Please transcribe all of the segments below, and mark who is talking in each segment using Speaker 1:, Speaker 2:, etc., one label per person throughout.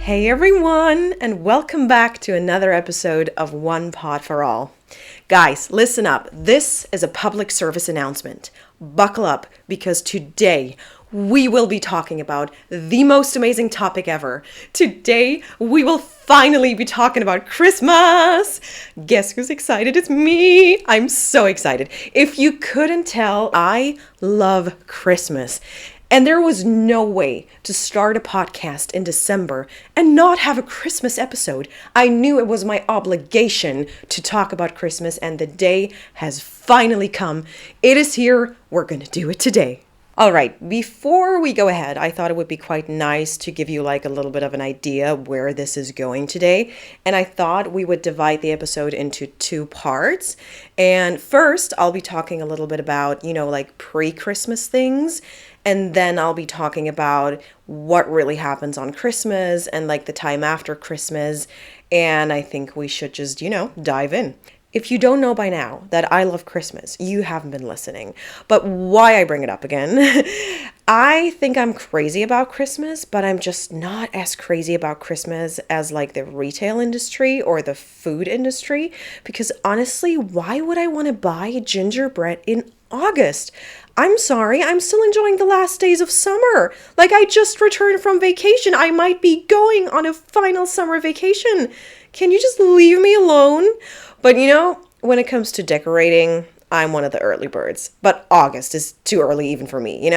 Speaker 1: Hey everyone, and welcome back to another episode of One Pod for All. Guys, listen up. This is a public service announcement. Buckle up because today we will be talking about the most amazing topic ever. Today we will finally be talking about Christmas. Guess who's excited? It's me. I'm so excited. If you couldn't tell, I love Christmas. And there was no way to start a podcast in December and not have a Christmas episode. I knew it was my obligation to talk about Christmas, and the day has finally come. It is here. We're going to do it today. All right, before we go ahead, I thought it would be quite nice to give you like a little bit of an idea where this is going today. And I thought we would divide the episode into two parts. And first, I'll be talking a little bit about, like pre-Christmas things. And then I'll be talking about what really happens on Christmas and like the time after Christmas. And I think we should just, dive in. If you don't know by now that I love Christmas, you haven't been listening. But why I bring it up again, I think I'm crazy about Christmas, but I'm just not as crazy about Christmas as like the retail industry or the food industry. Because honestly, why would I want to buy gingerbread in August? I'm sorry, I'm still enjoying the last days of summer. Like I just returned from vacation. I might be going on a final summer vacation. Can you just leave me alone? But when it comes to decorating, I'm one of the early birds. But August is too early even for me,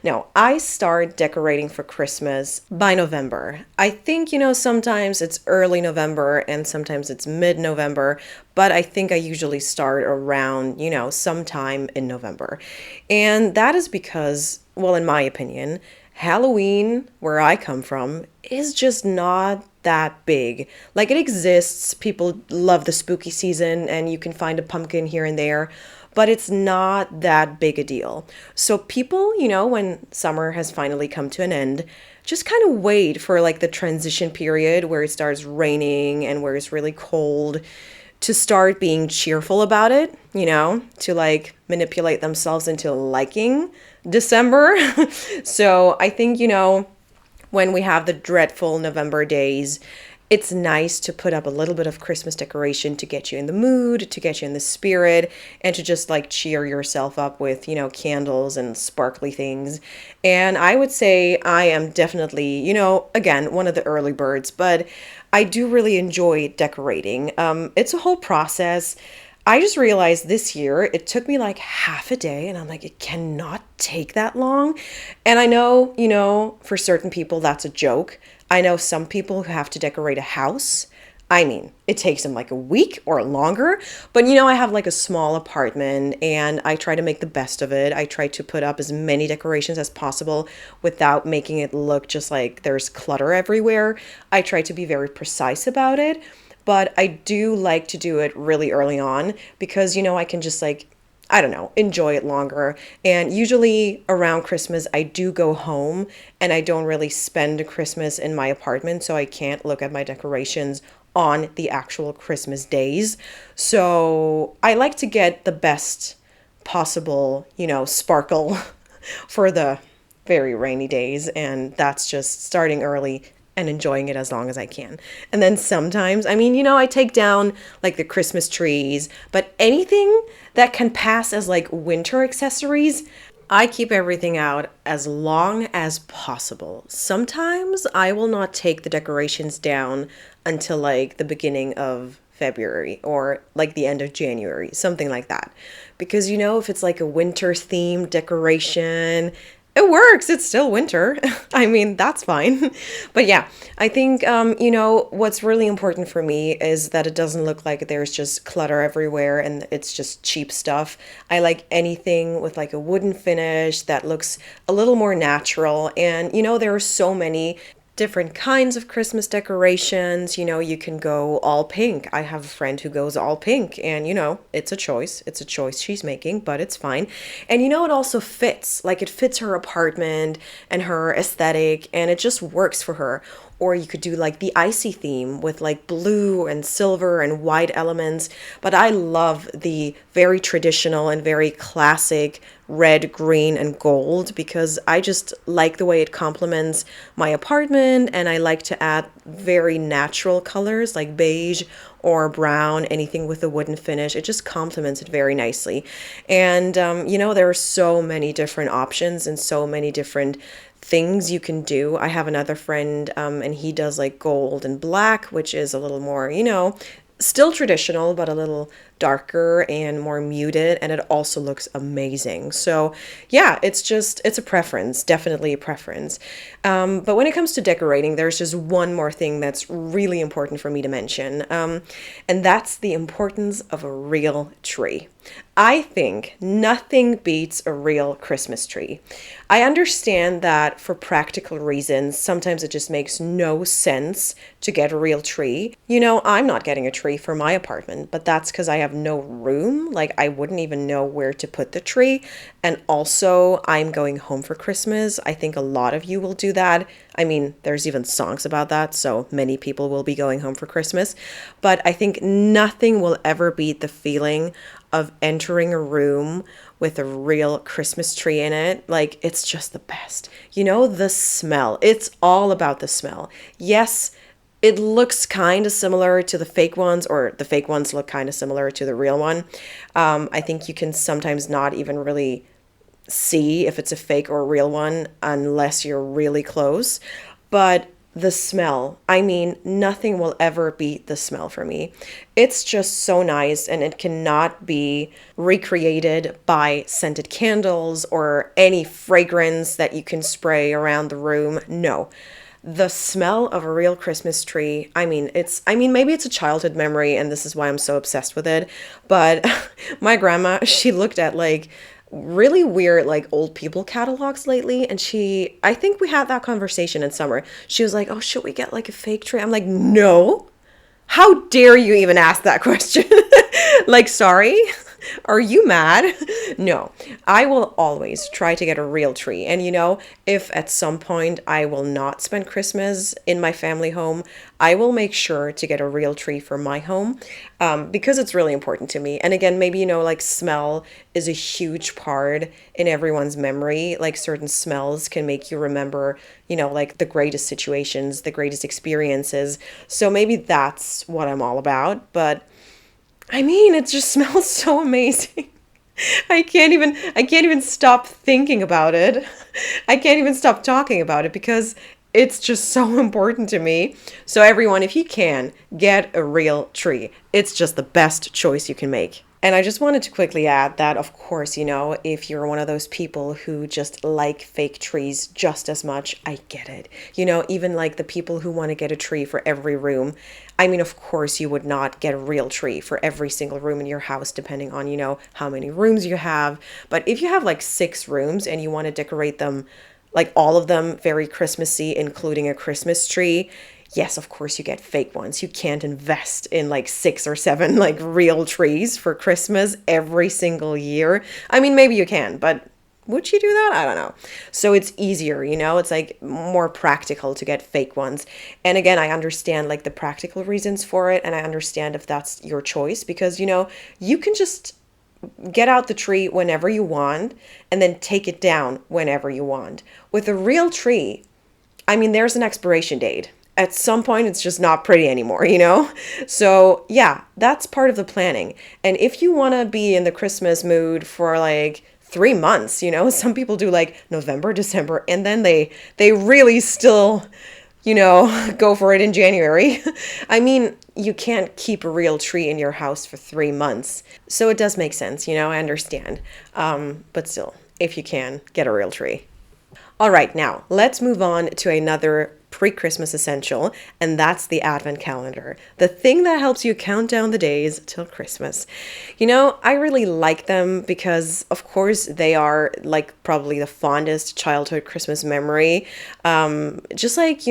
Speaker 1: No, I start decorating for Christmas by November. I think, sometimes it's early November and sometimes it's mid-November. But I think I usually start around, sometime in November. And that is because, well, in my opinion, Halloween, where I come from, is just not that big. Like it exists, people love the spooky season and you can find a pumpkin here and there, but it's not that big a deal. So people, when summer has finally come to an end, just kind of wait for like the transition period where it starts raining and where it's really cold to start being cheerful about it, to like manipulate themselves into liking December. So I think, when we have the dreadful November days, it's nice to put up a little bit of Christmas decoration to get you in the mood, to get you in the spirit, and to just like cheer yourself up with, candles and sparkly things. And I would say I am definitely, again, one of the early birds, but I do really enjoy decorating. It's a whole process. I just realized this year it took me like half a day and I'm like, it cannot take that long. And I know, for certain people that's a joke. I know some people who have to decorate a house. I mean, it takes them like a week or longer. But I have like a small apartment and I try to make the best of it. I try to put up as many decorations as possible without making it look just like there's clutter everywhere. I try to be very precise about it. But I do like to do it really early on because, I can just enjoy it longer. And usually around Christmas, I do go home and I don't really spend Christmas in my apartment. So I can't look at my decorations on the actual Christmas days. So I like to get the best possible, sparkle for the very rainy days. And that's just starting early and enjoying it as long as I can. And then sometimes, I take down like the Christmas trees, but anything that can pass as like winter accessories, I keep everything out as long as possible. Sometimes I will not take the decorations down until like the beginning of February or like the end of January, something like that. Because, if it's like a winter themed decoration, it works. It's still winter. That's fine. But yeah, I think, what's really important for me is that it doesn't look like there's just clutter everywhere and it's just cheap stuff. I like anything with like a wooden finish that looks a little more natural. And, there are so many different kinds of Christmas decorations. You can go all pink. I have a friend who goes all pink and, it's a choice. It's a choice she's making, but it's fine. And, it also fits. Like it fits her apartment and her aesthetic and it just works for her. Or you could do like the icy theme with like blue and silver and white elements. But I love the very traditional and very classic red, green, and gold because I just like the way it complements my apartment, and I like to add very natural colors like beige or brown, anything with a wooden finish. It just complements it very nicely. And, there are so many different options and so many different things you can do. I have another friend, and he does like gold and black, which is a little more, still traditional, but a little darker and more muted, and it also looks amazing. So yeah, it's a preference, definitely a preference. But when it comes to decorating, there's just one more thing that's really important for me to mention, and that's the importance of a real tree. I think nothing beats a real Christmas tree. I understand that for practical reasons, sometimes it just makes no sense to get a real tree. I'm not getting a tree for my apartment, but that's because I have no room. Like, I wouldn't even know where to put the tree. And also, I'm going home for Christmas. I think a lot of you will do that. I mean, there's even songs about that, so many people will be going home for Christmas. But I think nothing will ever beat the feeling of entering a room with a real Christmas tree in it. Like, it's just the best. The smell. It's all about the smell. Yes, it looks kind of similar to the fake ones, or the fake ones look kind of similar to the real one. I think you can sometimes not even really see if it's a fake or a real one unless you're really close. But the smell, I mean, nothing will ever beat the smell for me. It's just so nice, and it cannot be recreated by scented candles or any fragrance that you can spray around the room. No. The smell of a real Christmas tree, maybe it's a childhood memory and this is why I'm so obsessed with it, but my grandma, she looked at like really weird like old people catalogs lately, and I think we had that conversation in summer. She was like, "Oh, should we get like a fake tree?" I'm like, "No. How dare you even ask that question?" Like, sorry? Are you mad? No, I will always try to get a real tree. And if at some point I will not spend Christmas in my family home, I will make sure to get a real tree for my home, because it's really important to me. And again, maybe, like smell is a huge part in everyone's memory. Like, certain smells can make you remember, like the greatest situations, the greatest experiences. So maybe that's what I'm all about. But it just smells so amazing. I can't even stop thinking about it. I can't even stop talking about it because it's just so important to me. So everyone, if you can, get a real tree. It's just the best choice you can make. And I just wanted to quickly add that, of course, if you're one of those people who just like fake trees just as much, I get it. Even like the people who want to get a tree for every room. Of course, you would not get a real tree for every single room in your house, depending on, how many rooms you have. But if you have like 6 rooms and you want to decorate them, like all of them very Christmassy, including a Christmas tree, yes, of course you get fake ones. You can't invest in like 6 or 7 like real trees for Christmas every single year. Maybe you can, but would you do that? I don't know. So it's easier, it's like more practical to get fake ones. And again, I understand like the practical reasons for it, and I understand if that's your choice, because you can just get out the tree whenever you want and then take it down whenever you want. With a real tree, there's an expiration date. At some point, it's just not pretty anymore, So yeah, that's part of the planning. And if you want to be in the Christmas mood for like 3 months, some people do like November, December, and then they really still, go for it in January. You can't keep a real tree in your house for 3 months. So it does make sense, I understand. But still, if you can, get a real tree. All right, now let's move on to another pre-Christmas essential, and that's the Advent calendar, the thing that helps you count down the days till Christmas. I really like them because, of course, they are like probably the fondest childhood Christmas memory. Just like,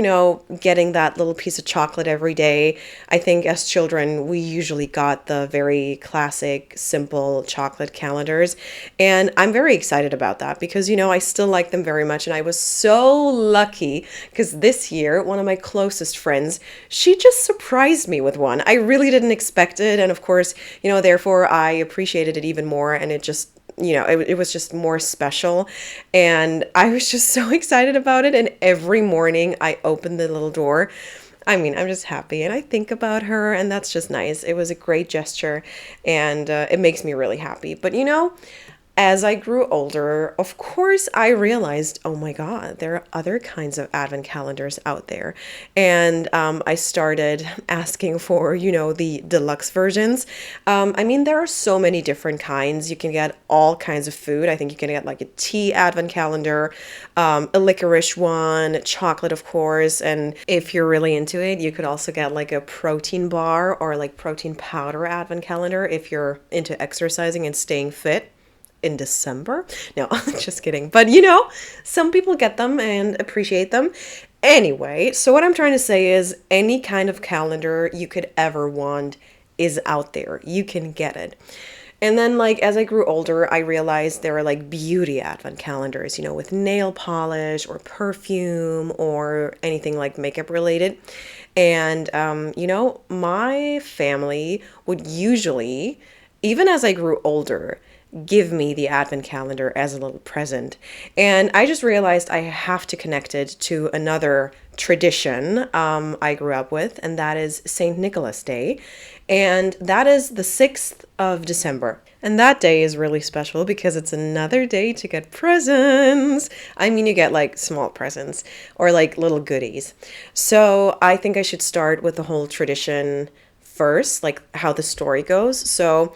Speaker 1: getting that little piece of chocolate every day. I think as children, we usually got the very classic, simple chocolate calendars, and I'm very excited about that because, I still like them very much, and I was so lucky because this year, one of my closest friends, she just surprised me with one. I really didn't expect it. And of course, therefore I appreciated it even more. And it just it was just more special. And I was just so excited about it. And every morning I opened the little door. I mean, I'm just happy and I think about her, and that's just nice. It was a great gesture, and it makes me really happy. But as I grew older, of course, I realized, oh my God, there are other kinds of advent calendars out there. And I started asking for, the deluxe versions. I mean, there are so many different kinds. You can get all kinds of food. I think you can get like a tea advent calendar, a licorice one, chocolate, of course. And if you're really into it, you could also get like a protein bar or like protein powder advent calendar if you're into exercising and staying fit in December. No, just kidding. But some people get them and appreciate them. Anyway, so what I'm trying to say is any kind of calendar you could ever want is out there. You can get it. And then like as I grew older, I realized there were like beauty advent calendars, with nail polish or perfume or anything like makeup related. And my family would usually, even as I grew older, give me the advent calendar as a little present. And I just realized I have to connect it to another tradition I grew up with, and that is St. Nicholas Day. And that is the 6th of December. And that day is really special because it's another day to get presents. I mean, you get like small presents or like little goodies. So I think I should start with the whole tradition first, like how the story goes. So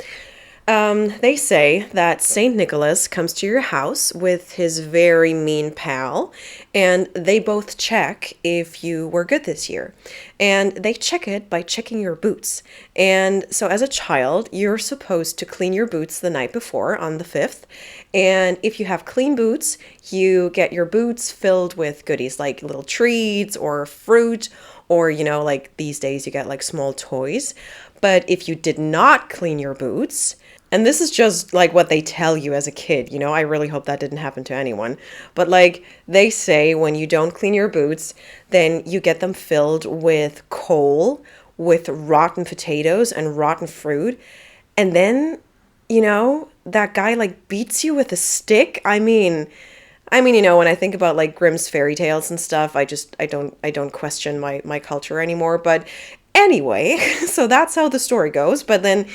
Speaker 1: they say that St. Nicholas comes to your house with his very mean pal, and they both check if you were good this year. And they check it by checking your boots. And so as a child, you're supposed to clean your boots the night before on the 5th. And if you have clean boots, you get your boots filled with goodies like little treats or fruit, or, like these days you get like small toys. But if you did not clean your boots, and this is just like what they tell you as a kid, I really hope that didn't happen to anyone. But like they say, when you don't clean your boots, then you get them filled with coal, with rotten potatoes and rotten fruit. And then, that guy like beats you with a stick. I mean, when I think about like Grimm's fairy tales and stuff, I don't question my culture anymore. But anyway, so that's how the story goes. But then,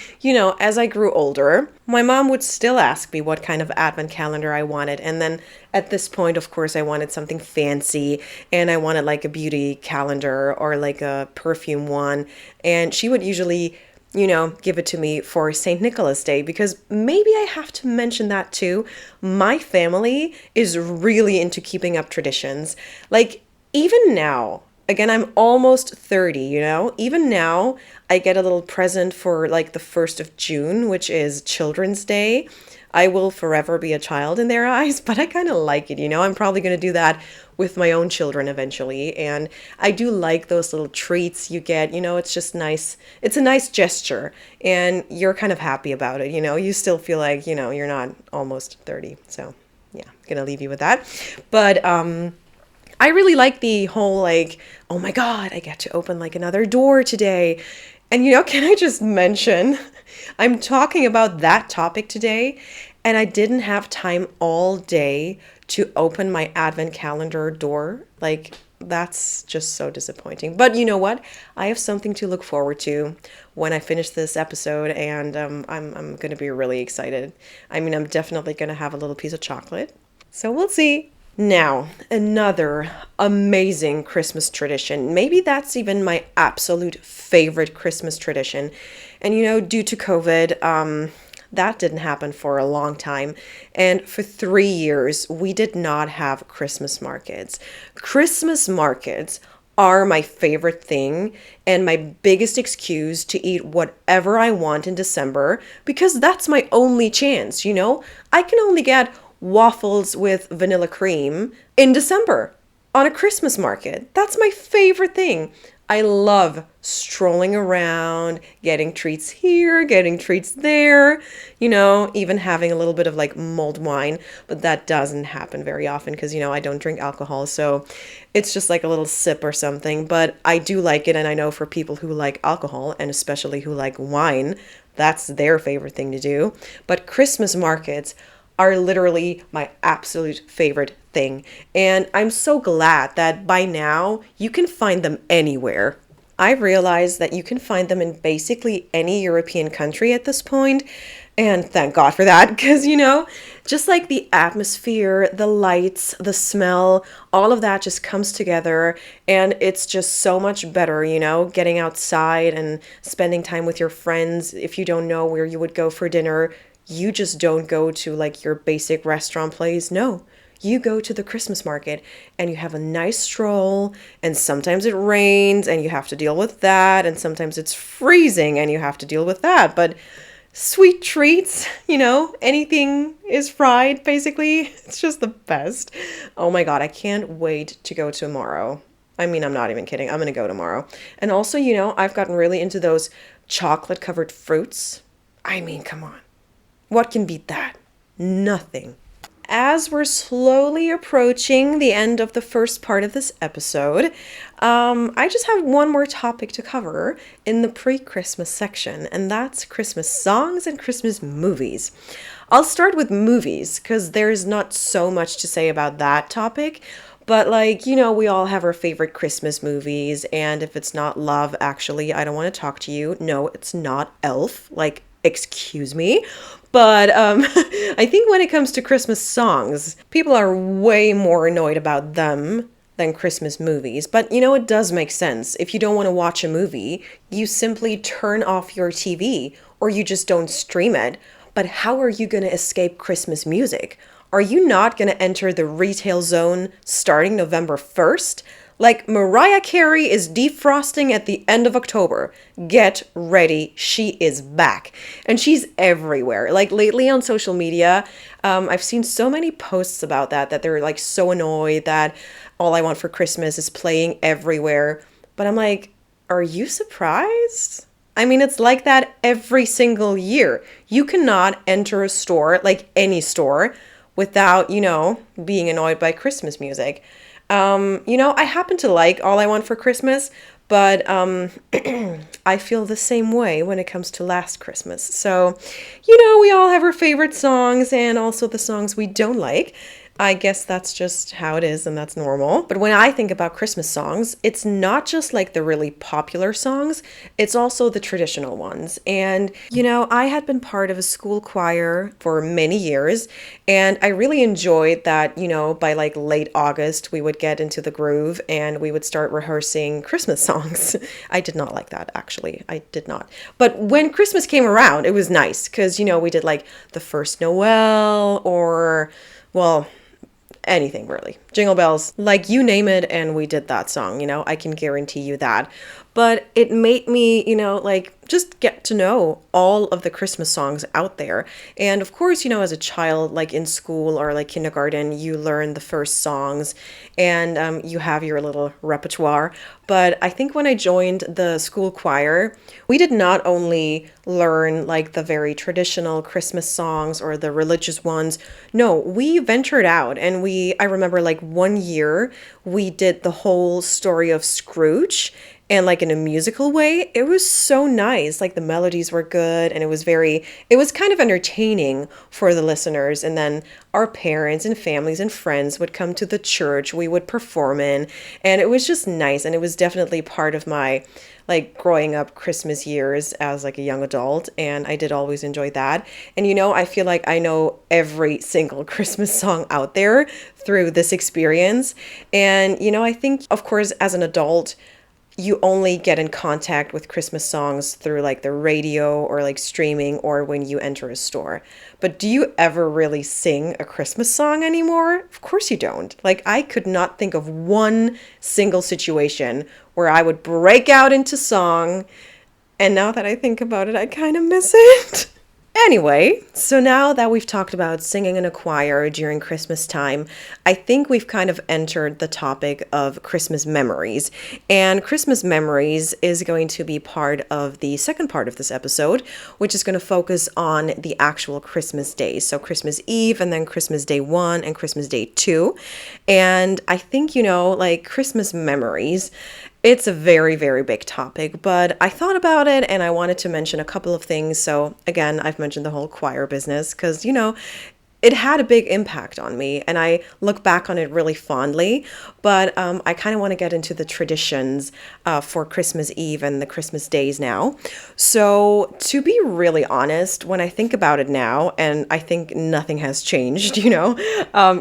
Speaker 1: as I grew older, my mom would still ask me what kind of advent calendar I wanted. And then at this point, of course, I wanted something fancy, and I wanted like a beauty calendar or like a perfume one. And she would usually, give it to me for St. Nicholas Day, because maybe I have to mention that too. My family is really into keeping up traditions. Like even now, again, I'm almost 30, Even now, I get a little present for like the 1st of June, which is Children's Day. I will forever be a child in their eyes, but I kind of like it, I'm probably going to do that with my own children eventually. And I do like those little treats you get, it's just nice. It's a nice gesture, and you're kind of happy about it, You still feel like, you're not almost 30. So yeah, going to leave you with that. But I really like the whole like, oh my God, I get to open like another door today. And can I just mention, I'm talking about that topic today, and I didn't have time all day to open my advent calendar door. Like that's just so disappointing. But you know what? I have something to look forward to when I finish this episode, and I'm going to be really excited. I mean, I'm definitely going to have a little piece of chocolate. So we'll see. Now, another amazing Christmas tradition. Maybe that's even my absolute favorite Christmas tradition. And due to COVID, that didn't happen for a long time. And for 3 years, we did not have Christmas markets. Christmas markets are my favorite thing and my biggest excuse to eat whatever I want in December, because that's my only chance, I can only get waffles with vanilla cream in December on a Christmas market. That's my favorite thing. I love strolling around, getting treats here, getting treats there, even having a little bit of like mulled wine, but that doesn't happen very often because, I don't drink alcohol. So it's just like a little sip or something, but I do like it. And I know for people who like alcohol, and especially who like wine, that's their favorite thing to do. But Christmas markets are literally my absolute favorite thing. And I'm so glad that by now you can find them anywhere. I realized that you can find them in basically any European country at this point, and thank God for that, because, just like the atmosphere, the lights, the smell, all of that just comes together, and it's just so much better, getting outside and spending time with your friends. If you don't know where you would go for dinner, you just don't go to like your basic restaurant place. No, you go to the Christmas market and you have a nice stroll, and sometimes it rains and you have to deal with that, and sometimes it's freezing and you have to deal with that. But sweet treats, anything is fried basically. It's just the best. Oh my God, I can't wait to go tomorrow. I mean, I'm not even kidding. I'm going to go tomorrow. And also, I've gotten really into those chocolate covered fruits. I mean, come on. What can beat that? Nothing. As we're slowly approaching the end of the first part of this episode, I just have one more topic to cover in the pre-Christmas section, and that's Christmas songs and Christmas movies. I'll start with movies because there's not so much to say about that topic. But we all have our favorite Christmas movies, and if it's not Love Actually, I don't want to talk to you. No, it's not Elf. Excuse me. But I think when it comes to Christmas songs, people are way more annoyed about them than Christmas movies. But it does make sense. If you don't want to watch a movie, you simply turn off your TV or you just don't stream it. But how are you going to escape Christmas music? Are you not going to enter the retail zone starting November 1st? Mariah Carey is defrosting at the end of October. Get ready. She is back. And she's everywhere. Lately on social media, I've seen so many posts about that they're so annoyed that All I Want for Christmas is playing everywhere. But I'm like, are you surprised? I mean, it's like that every single year. You cannot enter a store, any store, without, being annoyed by Christmas music. I happen to like All I Want for Christmas, but I feel the same way when it comes to Last Christmas. So, we all have our favorite songs and also the songs we don't like. I guess that's just how it is, and that's normal. But when I think about Christmas songs, it's not just the really popular songs, it's also the traditional ones. And, I had been part of a school choir for many years, and I really enjoyed that, by late August, we would get into the groove and we would start rehearsing Christmas songs. I did not like that, actually. I did not. But when Christmas came around, it was nice because, we did the first Noel or, well, anything really. Jingle bells, you name it, and we did that song, I can guarantee you that. But it made me, just get to know all of the Christmas songs out there. And of course, as a child, in school or kindergarten, you learn the first songs and you have your little repertoire. But I think when I joined the school choir, we did not only learn the very traditional Christmas songs or the religious ones. No, we ventured out, and I remember one year we did the whole story of Scrooge. And in a musical way, it was so nice. The melodies were good, and it was kind of entertaining for the listeners. And then our parents and families and friends would come to the church we would perform in, and it was just nice. And it was definitely part of my growing up Christmas years as a young adult, and I did always enjoy that. And I feel like I know every single Christmas song out there through this experience. And I think, of course, as an adult, you only get in contact with Christmas songs through the radio or streaming or when you enter a store. But do you ever really sing a Christmas song anymore? Of course you don't. I could not think of one single situation where I would break out into song. And now that I think about it, I kind of miss it. Anyway, so now that we've talked about singing in a choir during Christmas time, I think we've kind of entered the topic of Christmas memories. And Christmas memories is going to be part of the second part of this episode, which is going to focus on the actual Christmas days. So Christmas Eve, and then Christmas Day 1 and Christmas Day 2. And I think, Christmas memories, it's a very, very big topic, but I thought about it and I wanted to mention a couple of things. So again, I've mentioned the whole choir business because, it had a big impact on me, and I look back on it really fondly. But I kind of want to get into the traditions for Christmas Eve and the Christmas days now. So, to be really honest, when I think about it now, and I think nothing has changed,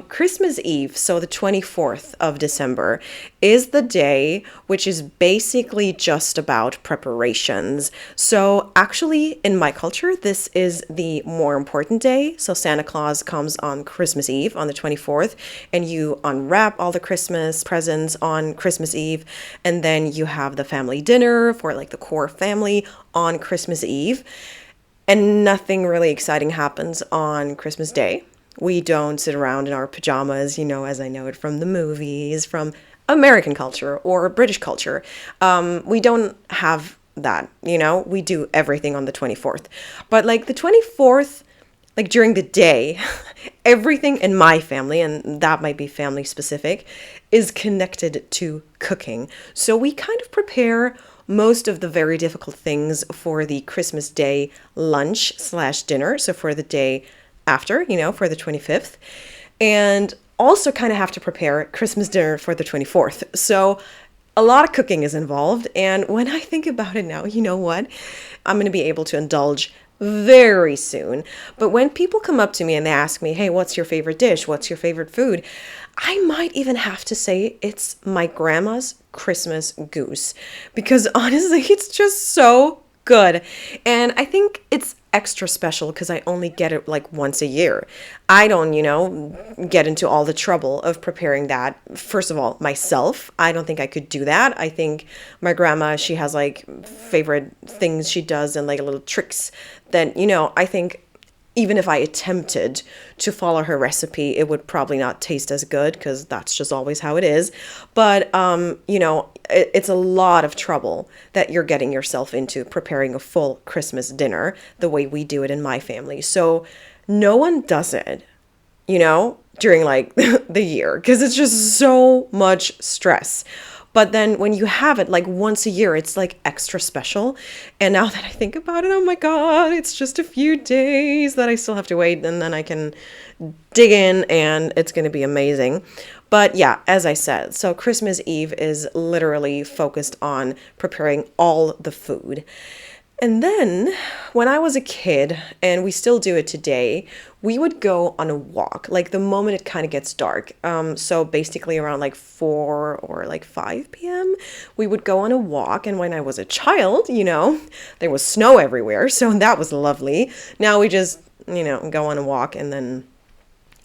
Speaker 1: Christmas Eve, so the 24th of December, is the day which is basically just about preparations. So, actually, in my culture, this is the more important day. So, Santa Claus comes on Christmas Eve on the 24th, and you unwrap all the Christmas presents on Christmas Eve, and then you have the family dinner for like the core family on Christmas Eve, and nothing really exciting happens on Christmas Day. We don't sit around in our pajamas, as I know it from the movies, from American culture or British culture. We don't have that, we do everything on the 24th. But like the 24th, like during the day, everything in my family, and that might be family specific, is connected to cooking. So we kind of prepare most of the very difficult things for the Christmas Day lunch/dinner. So for the day after, for the 25th. And also kind of have to prepare Christmas dinner for the 24th. So a lot of cooking is involved. And when I think about it now, you know what? I'm going to be able to indulge very soon. But when people come up to me and they ask me, hey, what's your favorite dish? What's your favorite food? I might even have to say it's my grandma's Christmas goose, because honestly, it's just so good. And I think it's extra special because I only get it like once a year. I don't, get into all the trouble of preparing that. First of all, myself, I don't think I could do that. I think my grandma, she has like favorite things she does and like little tricks that, I think even if I attempted to follow her recipe, it would probably not taste as good because that's just always how it is. But, it's a lot of trouble that you're getting yourself into preparing a full Christmas dinner the way we do it in my family. So no one does it, during like the year because it's just so much stress. But then when you have it like once a year, it's like extra special. And now that I think about it, oh my God, it's just a few days that I still have to wait, and then I can dig in and it's going to be amazing. But yeah, as I said, so Christmas Eve is literally focused on preparing all the food. And then when I was a kid, and we still do it today, we would go on a walk, like the moment it kind of gets dark. So basically around like 4 or like 5 p.m., we would go on a walk. And when I was a child, there was snow everywhere. So that was lovely. Now we just, go on a walk and then,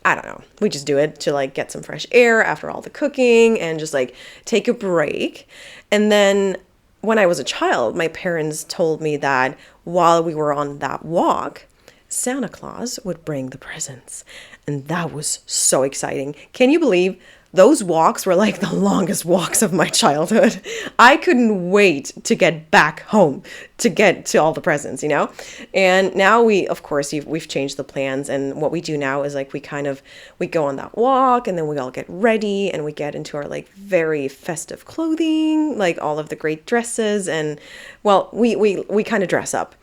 Speaker 1: I don't know, we just do it to like get some fresh air after all the cooking and just like take a break. And then when I was a child, my parents told me that while we were on that walk, Santa Claus would bring the presents. And that was so exciting. Can you believe those walks were like the longest walks of my childhood? I couldn't wait to get back home to get to all the presents, And now of course, we've changed the plans. And what we do now is like we go on that walk and then we all get ready and we get into our like very festive clothing, like all of the great dresses. And well, we kind of dress up.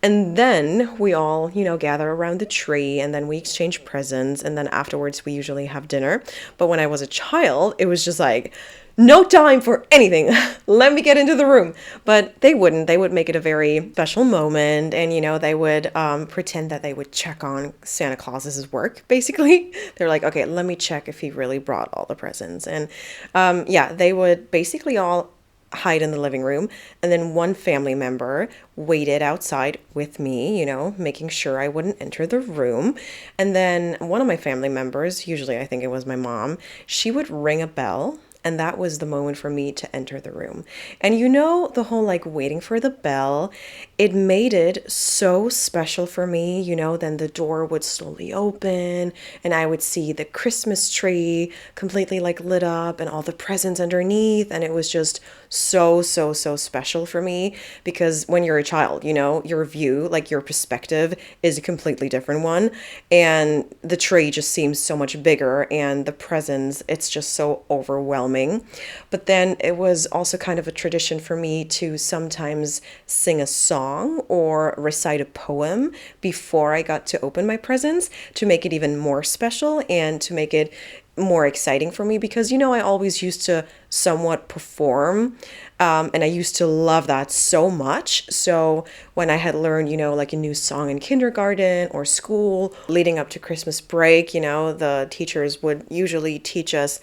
Speaker 1: And then we all, gather around the tree and then we exchange presents. And then afterwards we usually have dinner. But when I was a child, it was just like, no time for anything. Let me get into the room. But they wouldn't. They would make it a very special moment. And, they would pretend that they would check on Santa Claus's work, basically. They're like, okay, let me check if he really brought all the presents. And they would basically all hide in the living room. And then one family member waited outside with me, making sure I wouldn't enter the room. And then one of my family members, usually I think it was my mom, she would ring a bell. And that was the moment for me to enter the room. And the whole like waiting for the bell, it made it so special for me. Then the door would slowly open and I would see the Christmas tree completely like lit up and all the presents underneath. And it was just so, so, so special for me because when you're a child, your view, like your perspective is a completely different one. And the tree just seems so much bigger and the presents, it's just so overwhelming calming. But then it was also kind of a tradition for me to sometimes sing a song or recite a poem before I got to open my presents to make it even more special and to make it more exciting for me because, I always used to somewhat perform. And I used to love that so much. So when I had learned, like a new song in kindergarten or school leading up to Christmas break, the teachers would usually teach us,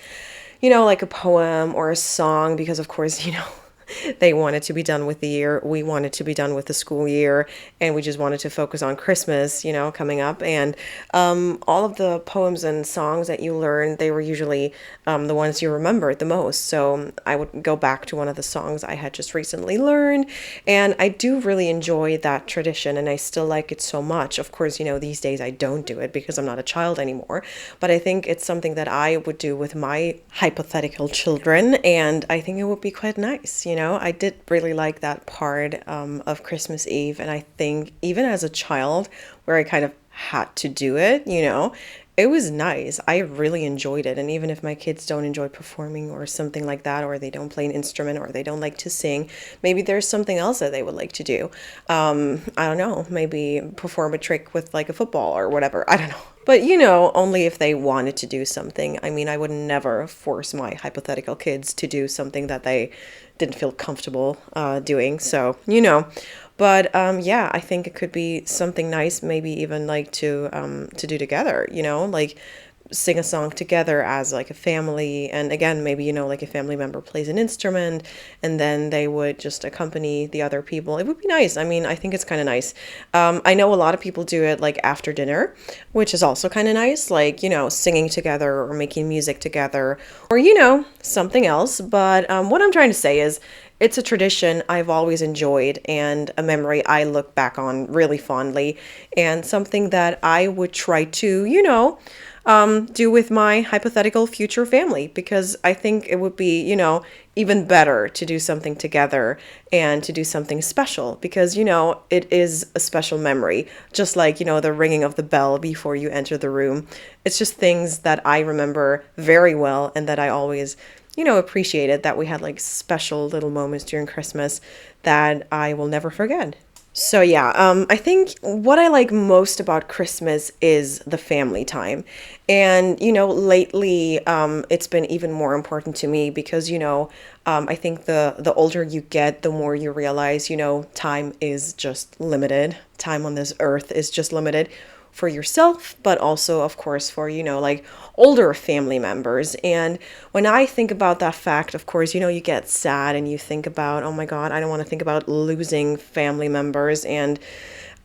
Speaker 1: like a poem or a song because, of course, they wanted to be done with the year. We wanted to be done with the school year, and we just wanted to focus on Christmas, coming up. And all of the poems and songs that you learned, they were usually the ones you remembered the most. So I would go back to one of the songs I had just recently learned, and I do really enjoy that tradition, and I still like it so much. Of course, these days I don't do it because I'm not a child anymore, but I think it's something that I would do with my hypothetical children, and I think it would be quite nice. I did really like that part of Christmas Eve. And I think even as a child where I kind of had to do it, it was nice. I really enjoyed it. And even if my kids don't enjoy performing or something like that, or they don't play an instrument or they don't like to sing, maybe there's something else that they would like to do. I don't know, maybe perform a trick with like a football or whatever. I don't know. But, only if they wanted to do something. I mean, I would never force my hypothetical kids to do something that they didn't feel comfortable doing. So, But yeah, I think it could be something nice, maybe even like to do together, like sing a song together as like a family. And again, maybe, like a family member plays an instrument and then they would just accompany the other people. It would be nice. I mean, I think it's kind of nice. I know a lot of people do it like after dinner, which is also kind of nice, like, singing together or making music together or, something else. But what I'm trying to say is it's a tradition I've always enjoyed and a memory I look back on really fondly and something that I would try to, do with my hypothetical future family because I think it would be, even better to do something together and to do something special because, it is a special memory, just like, the ringing of the bell before you enter the room. It's just things that I remember very well and that I always appreciated that we had like special little moments during Christmas that I will never forget. So yeah, I think what I like most about Christmas is the family time. And, lately, it's been even more important to me because, I think the older you get, the more you realize, time is just limited. Time on this earth is just limited for yourself, but also, of course, for, like older family members. And when I think about that fact, of course, you get sad and you think about, oh my God, I don't want to think about losing family members. And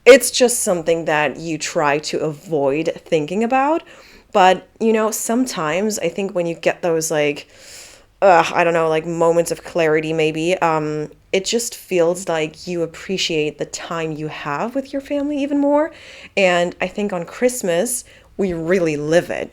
Speaker 1: it's just something that you try to avoid thinking about. But, sometimes I think when you get those like, I don't know, like moments of clarity, maybe, it just feels like you appreciate the time you have with your family even more. And I think on Christmas, we really live it,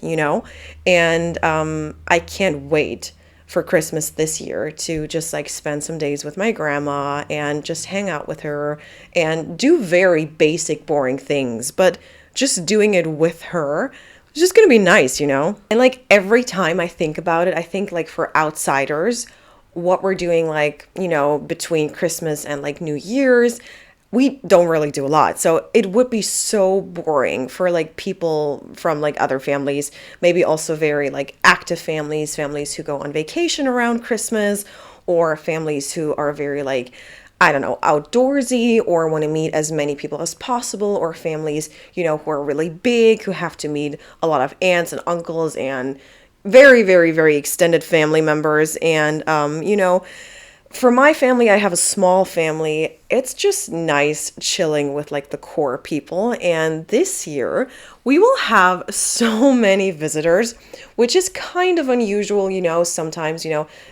Speaker 1: and I can't wait for Christmas this year to just like spend some days with my grandma and just hang out with her and do very basic, boring things, but just doing it with her. It's just going to be nice, And like every time I think about it, I think like for outsiders, what we're doing like, between Christmas and like New Year's, we don't really do a lot. So it would be so boring for like people from like other families, maybe also very like active families who go on vacation around Christmas, or families who are very like, I don't know, outdoorsy or want to meet as many people as possible, or families, who are really big, who have to meet a lot of aunts and uncles and very, very, very extended family members. And, for my family, I have a small family. It's just nice chilling with like the core people. And this year we will have so many visitors, which is kind of unusual. Sometimes,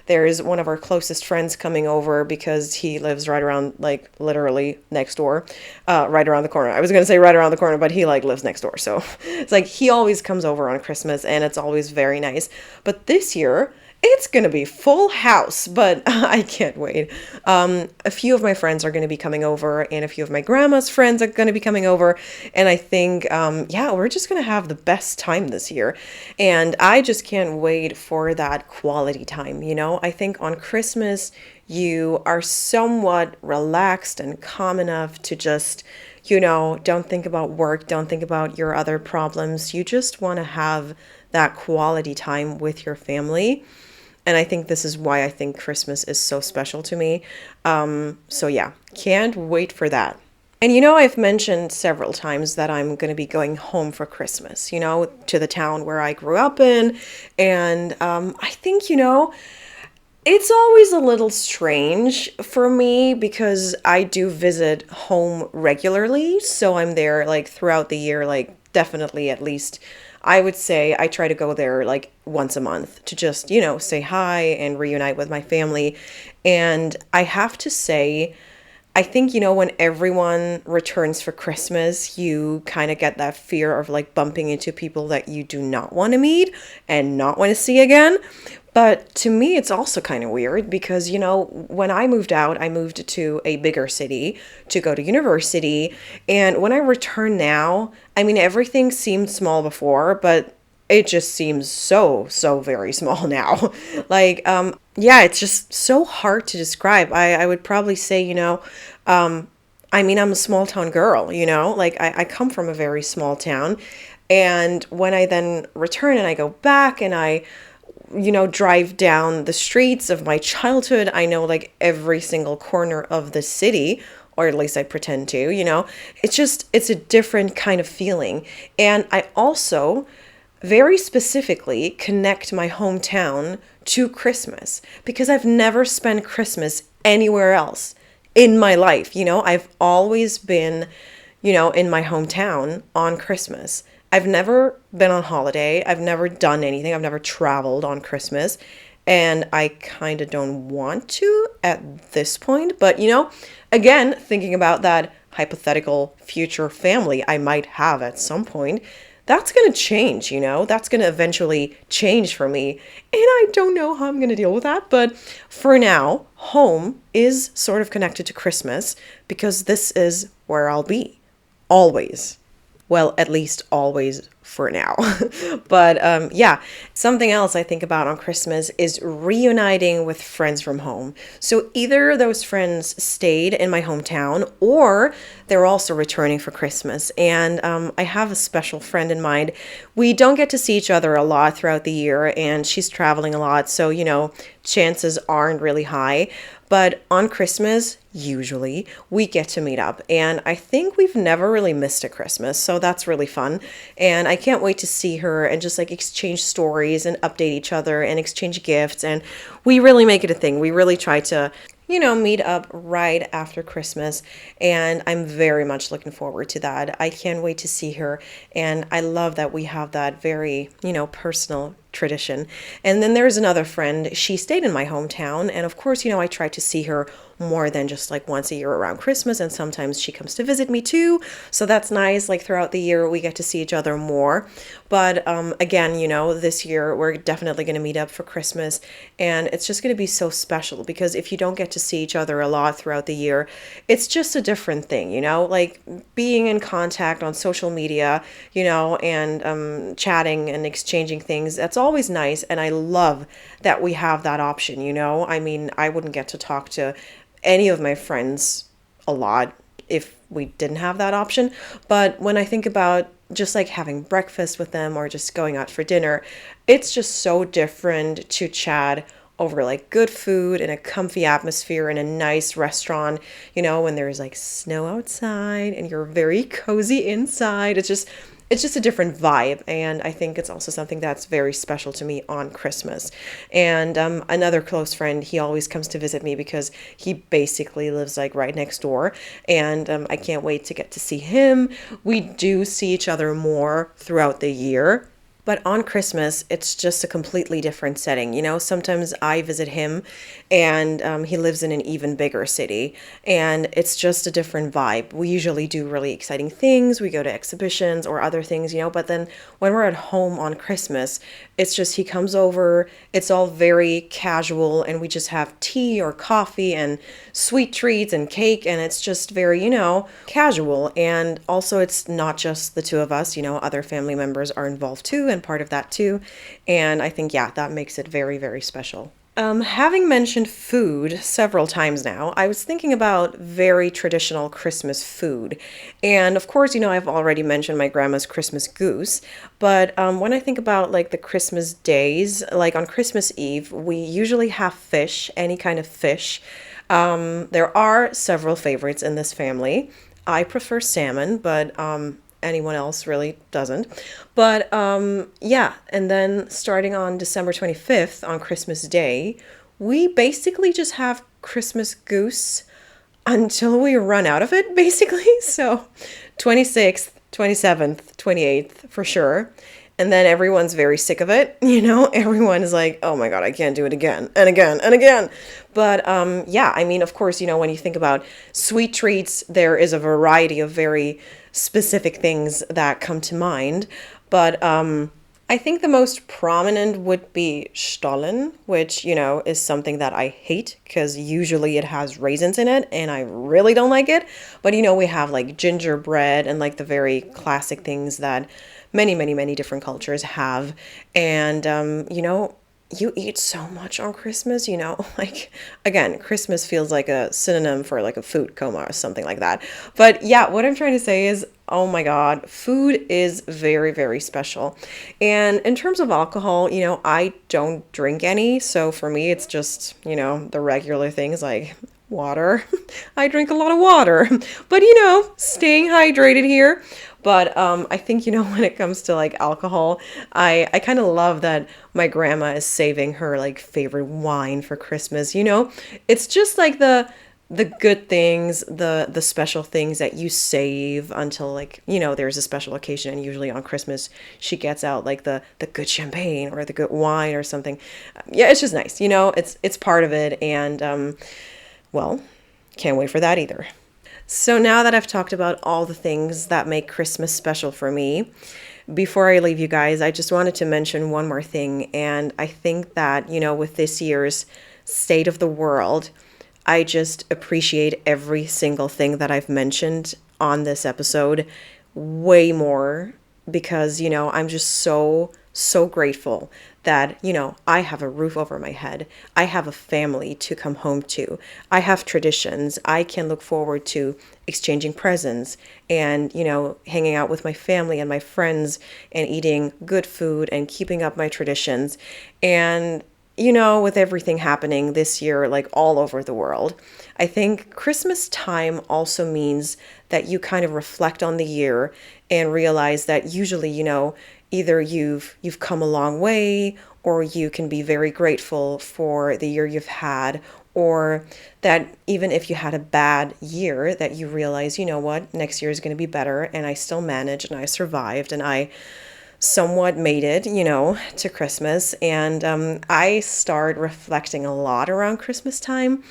Speaker 1: there's one of our closest friends coming over because he lives right around, like literally next door, right around the corner. I was going to say right around the corner, but he like lives next door. So it's like he always comes over on Christmas and it's always very nice. But this year, It's going to be full house, but I can't wait. A few of my friends are going to be coming over, and a few of my grandma's friends are going to be coming over. And I think, yeah, we're just going to have the best time this year. And I just can't wait for that quality time. I think on Christmas, you are somewhat relaxed and calm enough to just, don't think about work, don't think about your other problems. You just want to have that quality time with your family. And I think this is why I think Christmas is so special to me. So yeah, can't wait for that. And I've mentioned several times that I'm going to be going home for Christmas, to the town where I grew up in. And I think, it's always a little strange for me because I do visit home regularly. So I'm there like throughout the year, like definitely at least I would say I try to go there like once a month to just, say hi and reunite with my family. And I have to say, I think, when everyone returns for Christmas, you kind of get that fear of like bumping into people that you do not want to meet and not want to see again. But to me, it's also kind of weird because, when I moved out, I moved to a bigger city to go to university. And when I return now, I mean, everything seemed small before, but it just seems so, so very small now. Like, yeah, it's just so hard to describe. I would probably say, I mean, I'm a small town girl, like I come from a very small town. And when I then return and I go back and I drive down the streets of my childhood, I know like every single corner of the city, or at least I pretend to, it's a different kind of feeling. And I also very specifically connect my hometown to Christmas because I've never spent Christmas anywhere else in my life. I've always been, in my hometown on Christmas. I've never been on holiday. I've never done anything. I've never traveled on Christmas. And I kind of don't want to at this point. But, again, thinking about that hypothetical future family I might have at some point, that's going to change, that's going to eventually change for me. And I don't know how I'm going to deal with that. But for now, home is sort of connected to Christmas because this is where I'll be always. Well, at least always for now. But yeah, something else I think about on Christmas is reuniting with friends from home. So either those friends stayed in my hometown or they're also returning for Christmas. And I have a special friend in mind. We don't get to see each other a lot throughout the year and she's traveling a lot. So, chances aren't really high. But on Christmas, usually, we get to meet up. And I think we've never really missed a Christmas. So that's really fun. And I can't wait to see her and just like exchange stories and update each other and exchange gifts. And we really make it a thing. We really try to, meet up right after Christmas. And I'm very much looking forward to that. I can't wait to see her. And I love that we have that very, personal tradition. And then there's another friend. She stayed in my hometown. And of course, I try to see her more than just like once a year around Christmas. And sometimes she comes to visit me too. So that's nice. Like throughout the year, we get to see each other more. But again, this year, we're definitely going to meet up for Christmas. And it's just going to be so special because if you don't get to see each other a lot throughout the year, it's just a different thing, like being in contact on social media, and chatting and exchanging things. That's always nice. And I love that we have that option, I mean, I wouldn't get to talk to any of my friends a lot if we didn't have that option. But when I think about just like having breakfast with them or just going out for dinner, it's just so different to chat over like good food in a comfy atmosphere in a nice restaurant, when there's like snow outside and you're very cozy inside. It's just a different vibe. And I think it's also something that's very special to me on Christmas. And another close friend, he always comes to visit me because he basically lives like right next door. And I can't wait to get to see him. We do see each other more throughout the year. But on Christmas, it's just a completely different setting. Sometimes I visit him and he lives in an even bigger city, and it's just a different vibe. We usually do really exciting things. We go to exhibitions or other things, but then when we're at home on Christmas, it's just he comes over, it's all very casual, and we just have tea or coffee and sweet treats and cake, and it's just very, casual. And also, it's not just the two of us, other family members are involved too and part of that too. And I think, yeah, that makes it very, very special. Having mentioned food several times now, I was thinking about very traditional Christmas food. And of course, I've already mentioned my grandma's Christmas goose. But when I think about like the Christmas days, like on Christmas Eve, we usually have fish, any kind of fish. There are several favorites in this family. I prefer salmon, but anyone else really doesn't. But yeah, and then starting on December 25th, on Christmas Day, we basically just have Christmas goose until we run out of it, basically. So 26th, 27th, 28th for sure. And then everyone's very sick of it. Everyone is like, oh my God, I can't do it again and again and again. But yeah, I mean, of course, when you think about sweet treats, there is a variety of very specific things that come to mind. But I think the most prominent would be Stollen, which, is something that I hate because usually it has raisins in it and I really don't like it. But, we have like gingerbread and like the very classic things that many, many, many different cultures have. And, you eat so much on Christmas, like, again, Christmas feels like a synonym for like a food coma or something like that. But yeah, what I'm trying to say is, oh my God, food is very, very special. And in terms of alcohol, I don't drink any. So for me, it's just, the regular things like water. I drink a lot of water, but staying hydrated here. But I think, when it comes to like alcohol, I kind of love that my grandma is saving her like favorite wine for Christmas. It's just like the good things, the special things that you save until like, there's a special occasion. And usually on Christmas, she gets out like the good champagne or the good wine or something. Yeah, it's just nice. It's part of it. And well, can't wait for that either. So now that I've talked about all the things that make Christmas special for me, before I leave you guys, I just wanted to mention one more thing. And I think that, with this year's State of the World, I just appreciate every single thing that I've mentioned on this episode way more because, I'm just so grateful that, I have a roof over my head. I have a family to come home to. I have traditions. I can look forward to exchanging presents and, hanging out with my family and my friends and eating good food and keeping up my traditions. And, with everything happening this year, like all over the world, I think Christmas time also means that you kind of reflect on the year and realize that usually, either you've come a long way, or you can be very grateful for the year you've had, or that even if you had a bad year, that you realize, what, next year is going to be better, and I still managed, and I survived, and I somewhat made it, to Christmas. And I start reflecting a lot around Christmas time.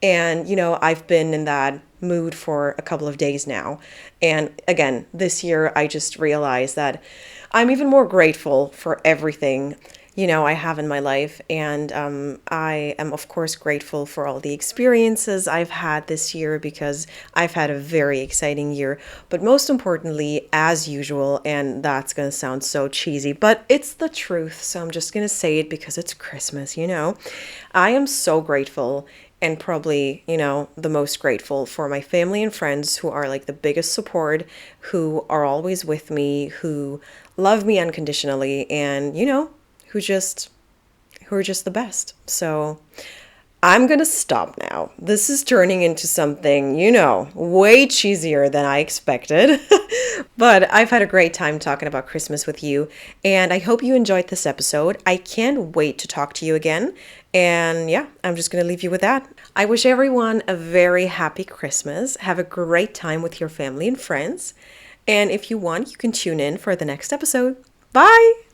Speaker 1: And, I've been in that mood for a couple of days now. And again, this year, I just realized that I'm even more grateful for everything, I have in my life. And I am, of course, grateful for all the experiences I've had this year because I've had a very exciting year. But most importantly, as usual, and that's going to sound so cheesy, but it's the truth. So I'm just going to say it because it's Christmas, I am so grateful and probably, the most grateful for my family and friends who are like the biggest support, who are always with me, who love me unconditionally, and, who are just the best. So I'm going to stop now. This is turning into something, way cheesier than I expected. But I've had a great time talking about Christmas with you, and I hope you enjoyed this episode. I can't wait to talk to you again. And yeah, I'm just going to leave you with that. I wish everyone a very happy Christmas. Have a great time with your family and friends. And if you want, you can tune in for the next episode. Bye!